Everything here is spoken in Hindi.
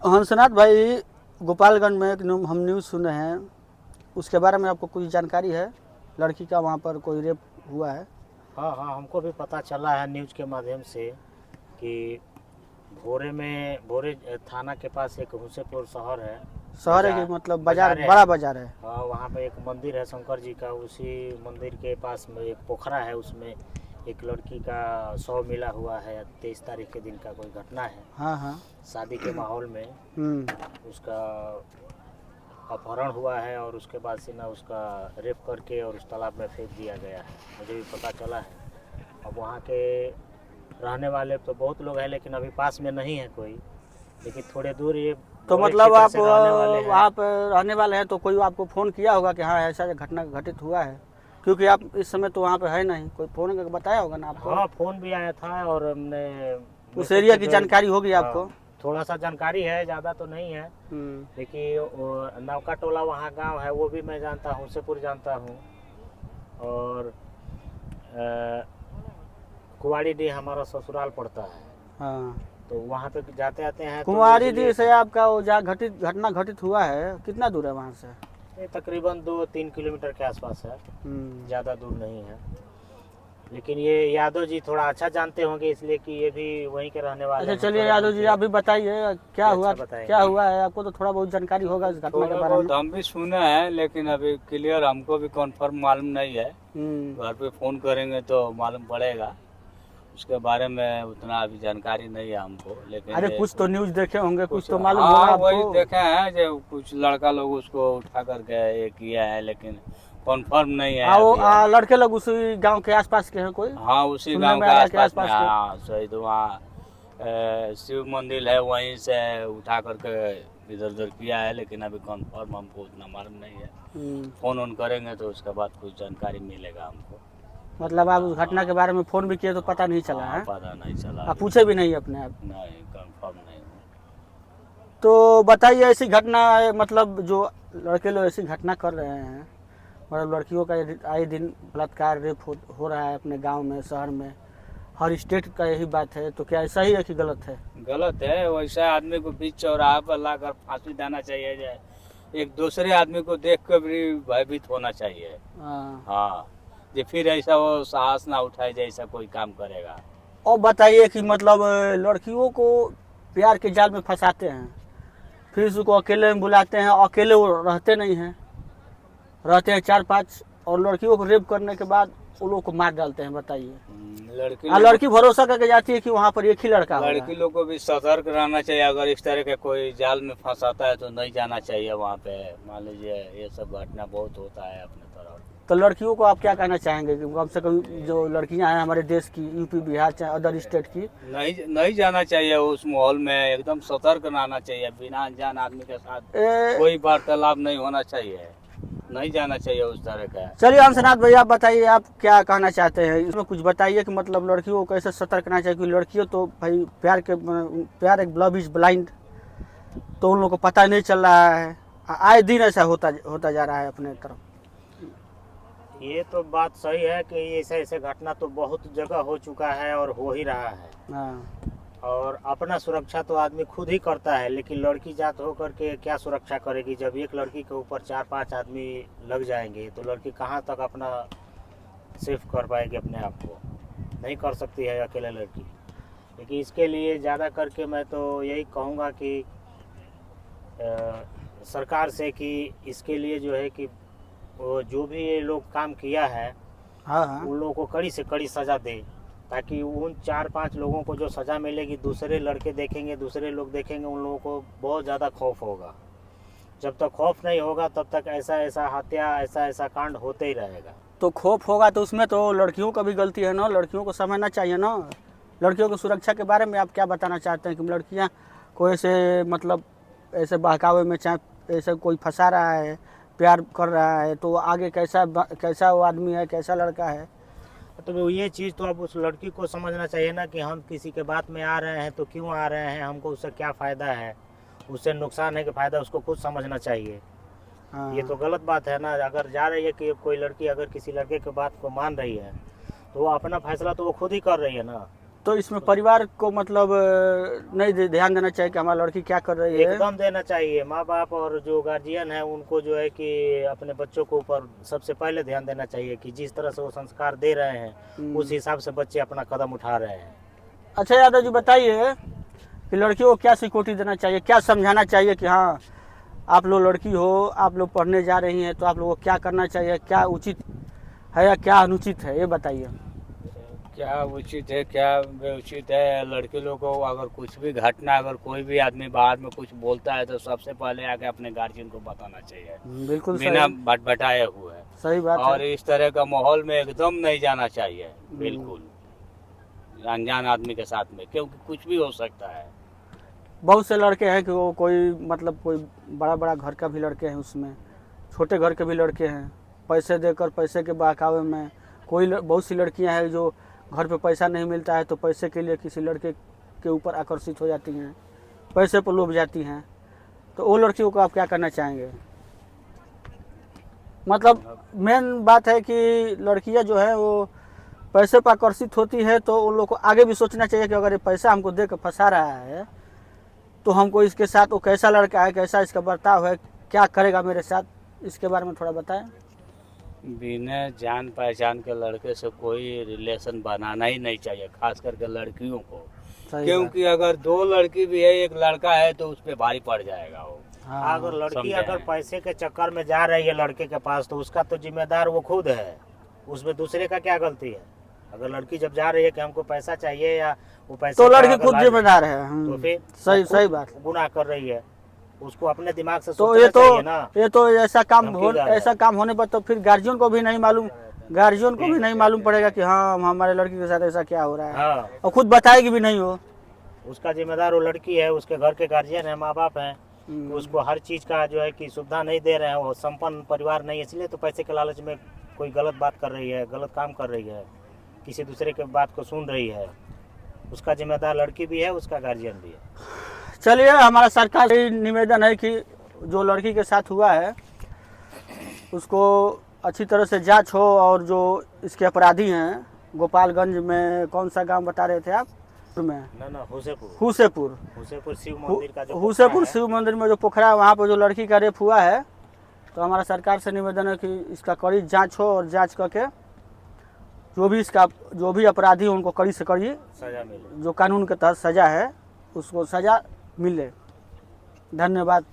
हंसनाथ भाई, गोपालगंज में एक हम न्यूज़ सुने हैं, उसके बारे में आपको कुछ जानकारी है? लड़की का वहाँ पर कोई रेप हुआ है? हाँ हाँ, हमको भी पता चला है न्यूज़ के माध्यम से कि भोरे थाना के पास एक हुसेपुर शहर है। शहर है बाजार कि मतलब बाजार, बाजार है। बड़ा बाजार है? हाँ, वहाँ पे एक मंदिर है शंकर जी का, उसी मंदिर के पास में एक पोखरा है, उसमें एक लड़की का शव मिला हुआ है। 23 तारीख के दिन का कोई घटना है। हाँ हाँ। शादी के माहौल में उसका अपहरण हुआ है और उसके बाद से ना उसका रेप करके और उस तालाब में फेंक दिया गया है, मुझे भी पता चला है। अब वहाँ के रहने वाले तो बहुत लोग हैं, लेकिन अभी पास में नहीं है कोई, लेकिन थोड़े दूर ये तो बड़े मतलब क्षेत्र आप से रहने वाले हैं। वहाँ पर रहने वाले हैं, तो कोई आपको फ़ोन किया होगा कि हाँ ऐसा घटना घटित हुआ है? क्योंकि आप इस समय तो वहाँ पे है नहीं, कोई फ़ोन करके बताया होगा ना आपको? हाँ, फ़ोन भी आया था और हमने उस एरिया की जानकारी होगी आपको? थोड़ा सा जानकारी है, ज़्यादा तो नहीं है। लेकिन नौका टोला वहाँ गांव है, वो भी मैं जानता हूँ, हुसेपुर जानता हूँ। और कुंवारी डी हमारा ससुराल पड़ता है। हाँ, तो वहाँ पे जाते आते हैं। कुंवारी दी से आपका वो जहाँ घटना घटित हुआ है कितना दूर है वहाँ से? ये तकरीबन 2-3 किलोमीटर के आसपास है, ज़्यादा दूर नहीं है। लेकिन ये यादव जी थोड़ा अच्छा जानते होंगे, इसलिए कि ये भी वहीं के रहने वाले हैं। अच्छा चलिए यादव जी, आप भी बताइए क्या हुआ, क्या हुआ है? आपको तो थोड़ा बहुत जानकारी होगा इस घटना के बारे में। हम भी सुने हैं, लेकिन अभी क्लियर हमको भी कंफर्म मालूम नहीं है। घर पे फोन करेंगे तो मालूम पड़ेगा, उसके बारे में उतना अभी जानकारी नहीं है हमको। लेकिन अरे कुछ तो न्यूज़ देखे होंगे, कुछ तो हाँ, मालूम होगा वही आपको। देखे हैं जो कुछ लड़का लोग उसको उठा करके ये किया है, लेकिन कंफर्म नहीं है। वो लड़के लोग उसी गांव के आसपास के हैं कोई? हाँ, उसी गांव के आसपास में। हाँ, शहीद वहाँ शिव मंदिर है, वहीं से उठा करके इधर उधर किया है, लेकिन अभी कंफर्म हमको उतना मालूम नहीं है। फोन ऑन करेंगे तो उसके बाद कुछ जानकारी मिलेगा हमको। मतलब आप उस घटना के बारे में फ़ोन भी किए तो पता नहीं चला है? पता नहीं चला, आप पूछे भी नहीं अपने आप? नहीं, कंफर्म नहीं। तो बताइए, ऐसी घटना मतलब जो लड़के लोग ऐसी घटना कर रहे हैं, मतलब लड़कियों का आए दिन बलात्कार रेप हो रहा है अपने गांव में, शहर में, हर स्टेट का यही बात है, तो क्या ऐसा ही है कि गलत है? गलत है। वैसा आदमी को बीच चौराहा पर लाकर फांसी देना चाहिए। जाए एक दूसरे आदमी को देख कर भी भयभीत होना चाहिए। हाँ, जो फिर ऐसा वो साहस ना उठाए जैसा कोई काम करेगा। और बताइए कि मतलब लड़कियों को प्यार के जाल में फंसाते हैं, फिर उसको अकेले में बुलाते हैं, अकेले वो रहते नहीं हैं, रहते हैं 4-5, और लड़कियों को रेप करने के बाद वो लोग को मार डालते हैं। बताइए, लड़की भरोसा करके जाती है कि वहाँ पर एक ही लड़का होगा। लड़की लोग को भी सतर्क रहना चाहिए। अगर इस तरह के कोई जाल में फंसाता है तो नहीं जाना चाहिए वहाँ पे। मान लीजिए ये सब घटना बहुत होता है अपने तरफ। तो लड़कियों को आप क्या कहना चाहेंगे कि कम से कम जो लड़कियां हैं हमारे देश की, यूपी बिहार चाहे अदर स्टेट की, नहीं जाना चाहिए उस माहौल में, एकदम सतर्क रहना चाहिए। बिना अनजान आदमी के साथ कोई वार्तालाप नहीं होना चाहिए, नहीं जाना चाहिए उस तरह का। चलिए हंसनाथ भैया, आप बताइए आप क्या कहना चाहते हैं इसमें, कुछ बताइए कि मतलब लड़कियों को कैसे सतर्क रहना चाहिए? क्योंकि लड़कियों तो भाई प्यार एक लव इज ब्लाइंड, तो उन लोगों को पता नहीं चल रहा है, आए दिन ऐसा होता जा रहा है अपने तरफ। ये तो बात सही है कि ऐसे ऐसे घटना तो बहुत जगह हो चुका है और हो ही रहा है। और अपना सुरक्षा तो आदमी खुद ही करता है, लेकिन लड़की जात होकर के क्या सुरक्षा करेगी? जब एक लड़की के ऊपर 4-5 आदमी लग जाएंगे तो लड़की कहाँ तक अपना सेफ कर पाएगी अपने आप को? नहीं कर सकती है अकेले लड़की। लेकिन इसके लिए ज़्यादा करके मैं तो यही कहूँगा कि सरकार से कि इसके लिए जो है कि वो जो भी ये लोग काम किया है, उन लोगों को कड़ी से कड़ी सज़ा दे, ताकि उन 4-5 लोगों को जो सज़ा मिलेगी, दूसरे लड़के देखेंगे, दूसरे लोग देखेंगे, उन लोगों को बहुत ज़्यादा खौफ होगा। जब तक खौफ नहीं होगा तब तक ऐसा हत्या, ऐसा कांड होते ही रहेगा। तो खौफ होगा तो उसमें तो लड़कियों का भी गलती है ना, लड़कियों को समझना चाहिए ना। लड़कियों की सुरक्षा के बारे में आप क्या बताना चाहते हैं कि लड़कियां को ऐसे मतलब ऐसे बहकावे में, चाहे ऐसे कोई फंसा रहा है, प्यार कर रहा है, तो आगे कैसा वो आदमी है, कैसा लड़का है? तो ये चीज़ तो अब उस लड़की को समझना चाहिए ना कि हम किसी के बात में आ रहे हैं तो क्यों आ रहे हैं, हमको उससे क्या फ़ायदा है, उससे नुकसान है कि फ़ायदा, उसको खुद समझना चाहिए। ये तो गलत बात है ना। अगर जा रही है कि कोई लड़की अगर किसी लड़के के बात को मान रही है तो वो अपना फैसला तो वो खुद ही कर रही है ना। तो इसमें परिवार को मतलब नहीं ध्यान देना चाहिए कि हमारी लड़की क्या कर रही है? एकदम देना चाहिए। माँ बाप और जो गार्जियन है उनको जो है कि अपने बच्चों को ऊपर सबसे पहले ध्यान देना चाहिए कि जिस तरह से वो संस्कार दे रहे हैं उस हिसाब से बच्चे अपना कदम उठा रहे हैं। अच्छा यादव जी, बताइए कि लड़कियों को क्या सिक्योरिटी देना चाहिए, क्या समझाना चाहिए कि हाँ आप लोग लड़की हो, आप लोग पढ़ने जा रही हैं, तो आप लोगों को क्या करना चाहिए, क्या उचित है या क्या अनुचित है, ये बताइए। क्या उचित है क्या बेउचित है, लड़के लोग को अगर कुछ भी घटना, अगर कोई भी आदमी बाहर में कुछ बोलता है तो सबसे पहले आके अपने गार्जियन को बताना चाहिए, बिल्कुल बिना भटभटाए हुए। सही बात और है। इस तरह का माहौल में एकदम नहीं जाना चाहिए, बिल्कुल अनजान आदमी के साथ में, क्योंकि कुछ भी हो सकता है। बहुत से लड़के हैं कि वो कोई मतलब कोई बड़ा बड़ा घर का भी लड़के हैं, उसमें छोटे घर के भी लड़के हैं, पैसे देकर पैसे के बहकावे में बहुत सी लड़कियां हैं जो घर पे पैसा नहीं मिलता है तो पैसे के लिए किसी लड़के के ऊपर आकर्षित हो जाती हैं, पैसे पर लोभ जाती हैं, तो वो लड़कियों को आप क्या करना चाहेंगे? मतलब मेन बात है कि लड़कियां जो है वो पैसे पर आकर्षित होती है, तो उन लोग को आगे भी सोचना चाहिए कि अगर ये पैसा हमको दे कर फंसा रहा है तो हमको इसके साथ वो कैसा लड़का है, कैसा इसका बर्ताव है, क्या करेगा मेरे साथ, इसके बारे में थोड़ा बताएं। बिना जान पहचान के लड़के से कोई रिलेशन बनाना ही नहीं चाहिए, खास करके लड़कियों को, क्योंकि अगर दो लड़की भी है एक लड़का है तो उस पर भारी पड़ जाएगा वो। हाँ, अगर लड़की अगर पैसे के चक्कर में जा रही है लड़के के पास तो उसका तो जिम्मेदार वो खुद है, उसमें दूसरे का क्या गलती है? अगर लड़की जब जा रही है कि हमको पैसा चाहिए या वो पैसा, तो लड़की खुद जिम्मेदार है। तो फिर सही बात, गुनाह कर रही है, उसको अपने दिमाग से तो सोचना चाहिए ना। ये तो ऐसा काम होने पर तो फिर गार्जियन को भी नहीं मालूम पड़ेगा कि हाँ हमारे लड़की के साथ ऐसा क्या हो रहा है। हाँ, और खुद बताएगी भी नहीं वो। उसका जिम्मेदार वो लड़की है, उसके घर के गार्जियन है, माँ बाप हैं, तो उसको हर चीज का जो है कि सुविधा नहीं दे रहे हैं, वो संपन्न परिवार नहीं है, इसलिए तो पैसे के लालच में कोई गलत बात कर रही है, गलत काम कर रही है, किसी दूसरे के बात को सुन रही है। उसका जिम्मेदार लड़की भी है, उसका गार्जियन भी है। चलिए, हमारा सरकार से निवेदन है कि जो लड़की के साथ हुआ है उसको अच्छी तरह से जांच हो, और जो इसके अपराधी हैं, गोपालगंज में कौन सा गांव बता रहे थे आप? ना हुसेपुर शिव मंदिर का जो हुसेपुर शिव मंदिर में जो पोखरा है वहाँ पर जो लड़की का रेप हुआ है, तो हमारा सरकार से निवेदन है कि इसका कड़ी जांच हो, और जांच करके जो भी अपराधी उनको कड़ी से कड़ी सजा मिले, जो कानून के तहत सजा है उसको सजा मिले। धन्यवाद।